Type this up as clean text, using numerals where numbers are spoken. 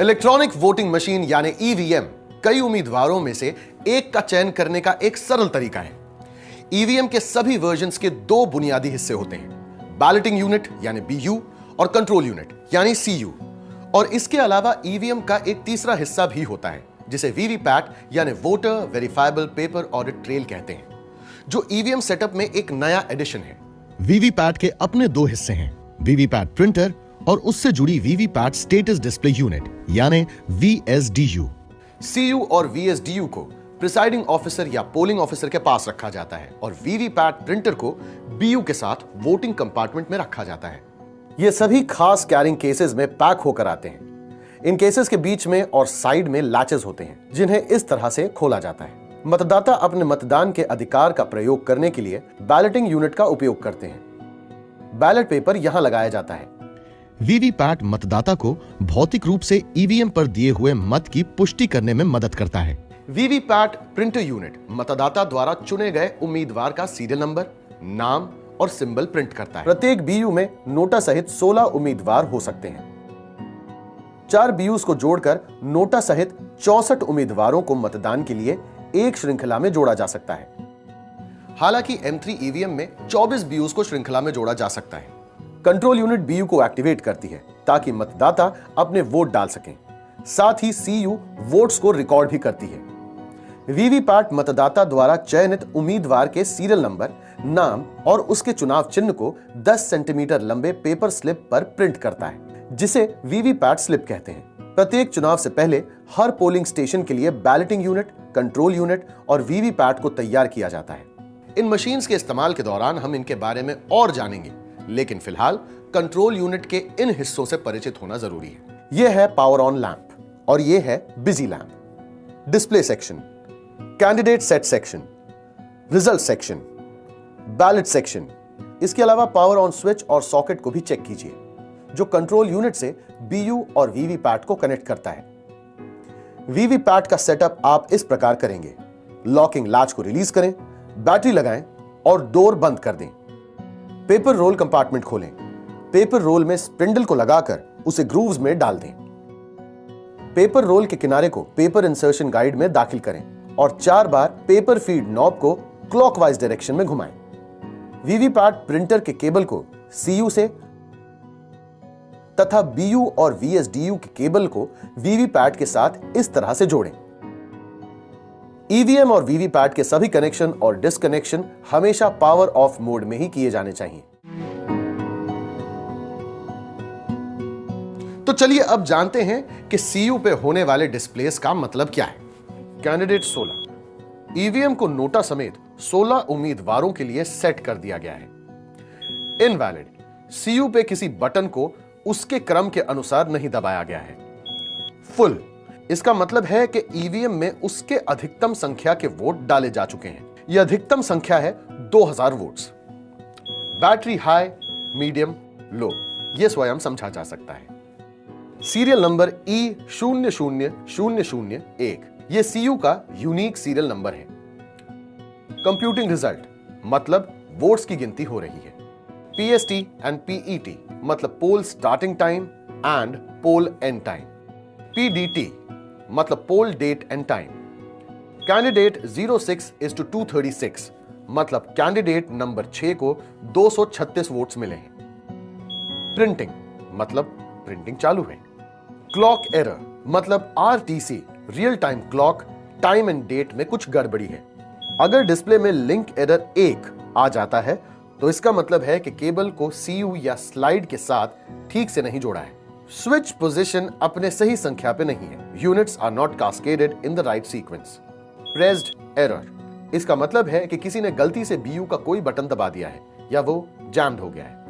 Electronic voting machine यानी EVM कई उम्मीदवारों में से एक का चयन करने का एक सरल तरीका है। ईवीएम के सभी वर्जन्स के दो बुनियादी हिस्से होते हैं, बैलेटिंग यूनिट यानी बीयू और कंट्रोल यूनिट यानी सीयू। और इसके अलावा ईवीएम का एक तीसरा हिस्सा भी होता है जिसे वीवीपैट यानी voter verifiable paper audit trail कहते हैं, जो ईवीएम सेटअप में एक नया एडिशन है। वीवीपैट के अपने दो हिस्से हैं, वीवीपैट प्रिंटर और उससे जुड़ी वीवीपैट स्टेटस डिस्प्ले यूनिट यानी वीएसडीयू। सीयू और वीएसडीयू को प्रिसाइडिंग ऑफिसर या पोलिंग ऑफिसर के पास रखा जाता है और वीवीपैट प्रिंटर को बीयू के साथ वोटिंग कंपार्टमेंट में रखा जाता है। ये सभी खास कैरिंग केसेस में पैक होकर आते हैं। इन केसेस के बीच में और साइड में लैचेस होते हैं जिन्हें इस तरह से खोला जाता है। मतदाता अपने मतदान के अधिकार का प्रयोग करने के लिए बैलेटिंग यूनिट का उपयोग करते हैं। बैलेट पेपर यहां लगाया जाता है। वीवीपैट मतदाता को भौतिक रूप से ईवीएम पर दिए हुए मत की पुष्टि करने में मदद करता है। वीवीपैट प्रिंटर यूनिट मतदाता द्वारा चुने गए उम्मीदवार का सीरियल नंबर, नाम और सिंबल प्रिंट करता है। प्रत्येक बीयू में नोटा सहित 16 उम्मीदवार हो सकते हैं। 4 बीयूज को जोड़कर नोटा सहित 64 उम्मीदवारों को मतदान के लिए एक श्रृंखला में जोड़ा जा सकता है। हालांकि M3 ईवीएम में 24 बीयूज को श्रृंखला में जोड़ा जा सकता है। कंट्रोल यूनिट बीयू को एक्टिवेट करती है ताकि मतदाता अपने वोट डाल सकें। साथ ही सीयू वोट्स को रिकॉर्ड भी करती है। वीवीपैट मतदाता द्वारा चयनित उम्मीदवार के सीरियल नंबर, नाम और उसके चुनाव चिन्ह को 10 सेंटीमीटर लंबे पेपर स्लिप पर प्रिंट करता है, जिसे वीवीपैट स्लिप कहते हैं। प्रत्येक चुनाव से पहले हर पोलिंग स्टेशन के लिए बैलेटिंग यूनिट, कंट्रोल यूनिट और वीवीपैट को तैयार किया जाता है। इन मशीन्स के इस्तेमाल के दौरान हम इनके बारे में और जानेंगे, लेकिन फिलहाल कंट्रोल यूनिट के इन हिस्सों से परिचित होना जरूरी है। यह है पावर ऑन लैंप और यह है busy lamp. Display section, candidate set section, result section, ballot section. इसके अलावा पावर ऑन स्विच और सॉकेट को भी चेक कीजिए, जो कंट्रोल यूनिट से बीयू और वीवीपैट को कनेक्ट करता है। वीवीपैट का सेटअप आप इस प्रकार करेंगे: लॉकिंग लैच को रिलीज करें, बैटरी लगाएं और डोर बंद कर दें। पेपर रोल कंपार्टमेंट खोलें। पेपर रोल में स्पिंडल को लगाकर उसे ग्रूव्स में डाल दें। पेपर रोल के किनारे को पेपर इंसर्शन गाइड में दाखिल करें और 4 बार पेपर फीड नॉब को क्लॉकवाइज डायरेक्शन में घुमाएं। वीवीपैट प्रिंटर के केबल को सीयू से तथा बीयू और वीएसडीयू के केबल को वीवीपैट के साथ इस तरह से जोड़ें। ईवीएम और वीवीपैट के सभी कनेक्शन और डिस्कनेक्शन हमेशा पावर ऑफ मोड में ही किए जाने चाहिए। तो चलिए अब जानते हैं कि सीयू पे होने वाले डिस्प्लेस का मतलब क्या है। कैंडिडेट 16 ईवीएम को नोटा समेत 16 उम्मीदवारों के लिए सेट कर दिया गया है। इनवैलिड, सीयू पे किसी बटन को उसके क्रम के अनुसार नहीं दबाया गया है। फुल, इसका मतलब है कि ईवीएम में उसके अधिकतम संख्या के वोट डाले जा चुके हैं। यह अधिकतम संख्या है 2000 वोट्स। बैटरी हाई, मीडियम, लो, यह स्वयं समझा जा सकता है। सीरियल नंबर E00001 यह सीयू का यूनिक सीरियल नंबर है। कंप्यूटिंग रिजल्ट मतलब वोट्स की गिनती हो रही है। PST एंड PET मतलब poll starting time and poll end time. PDT मतलब poll date and time. Candidate 06:236 मतलब कैंडिडेट नंबर 6 को 236 वोट्स मिले हैं। प्रिंटिंग मतलब प्रिंटिंग चालू है। क्लॉक एरर मतलब RTC real time clock, time and date में कुछ गड़बड़ी है। अगर डिस्प्ले में लिंक एरर 1 आ जाता है तो इसका मतलब है कि केबल को सीयू या स्लाइड के साथ ठीक से नहीं जोड़ा है। स्विच पोजीशन अपने सही संख्या पे नहीं है। Units are not cascaded in the right sequence. Pressed error, इसका मतलब है कि किसी ने गलती से बीयू का कोई बटन दबा दिया है या वो जैम्ड हो गया है।